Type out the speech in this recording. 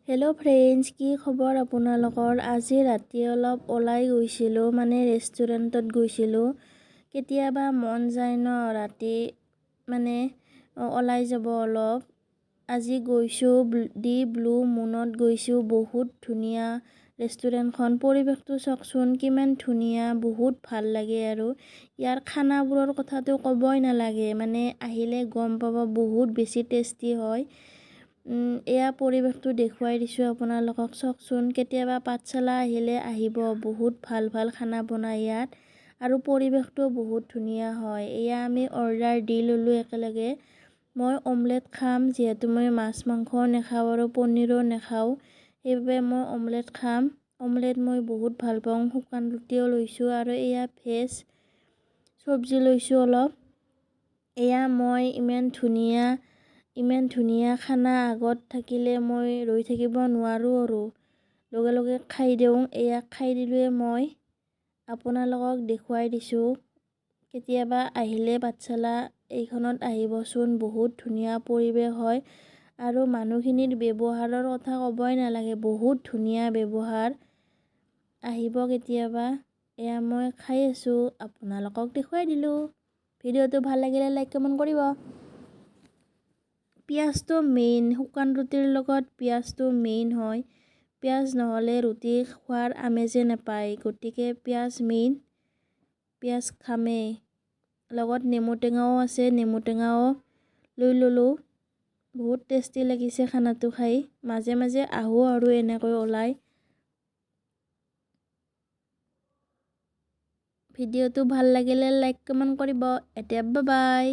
Hello' friends, কি খবৰ আপোনালোকৰ? আজি ৰাতি অলপ ওলাই গৈছিলোঁ, মানে ৰেষ্টুৰেণ্টত গৈছিলোঁ। কেতিয়াবা মন যায় ন ৰাতি মানে ওলাই যাব অলপ। আজি গৈছোঁ দি ব্লু মুনত গৈছোঁ। বহুত ধুনীয়া ৰেষ্টুৰেণ্টখন, পৰিৱেশটো চাওকচোন কিমান ধুনীয়া, বহুত ভাল লাগে। আৰু ইয়াৰ খানাবোৰৰ কথাটো ক'বই নালাগে, মানে আহিলে গম পাব বহুত বেছি টেষ্টি হয়। এয়া পৰিৱেশটো দেখুৱাই দিছোঁ আপোনালোকক, চাওকচোন। কেতিয়াবা পাঠশালা আহিলে আহিব, বহুত ভাল ভাল খানা বনায় ইয়াত, আৰু পৰিৱেশটো বহুত ধুনীয়া হয়। এয়া আমি অৰ্ডাৰ দি ল'লোঁ একেলগে। মই অমলেট খাম, যিহেতু মই মাছ মাংসও নাখাওঁ আৰু পনীৰো নাখাওঁ, সেইবাবে মই অমলেট খাম। অমলেট মই বহুত ভাল পাওঁ। শুকান ৰুটিও লৈছোঁ, আৰু এয়া ভেজ চব্জি লৈছোঁ অলপ। এয়া মই ইমান ধুনীয়া খানা আগত থাকিলে মই ৰৈ থাকিব নোৱাৰোঁ, আৰু লগে লগে খাই দিওঁ। এয়া খাই দিলোঁৱে মই আপোনালোকক দেখুৱাই দিছোঁ। কেতিয়াবা আহিলে পাঠশালা এইখনত আহিবচোন, বহুত ধুনীয়া পৰিৱেশ হয়। আৰু মানুহখিনিৰ ব্যৱহাৰৰ কথা ক'বই নালাগে, বহুত ধুনীয়া ব্যৱহাৰ। আহিব কেতিয়াবা। এয়া মই খাই আছোঁ, আপোনালোকক দেখুৱাই দিলোঁ। ভিডিঅ'টো ভাল লাগিলে লাইক কমেণ্ট কৰিব। পিঁয়াজটো মেইন, শুকান ৰুটিৰ লগত পিঁয়াজটো মেইন হয়। পিঁয়াজ নহ'লে ৰুটি খোৱাৰ আমেজে নাপায়, গতিকে পিঁয়াজ মেইন। পিঁয়াজ খামেই, লগত নেমু টেঙাও আছে, নেমু টেঙাও লৈ ল'লোঁ। বহুত টেষ্টি লাগিছে খানাটো খাই। মাজে মাজে আহোঁ আৰু এনেকৈ ওলাই। ভিডিঅ'টো ভাল লাগিলে লাইক কমেণ্ট কৰিব। এতিয়া বাই বাই।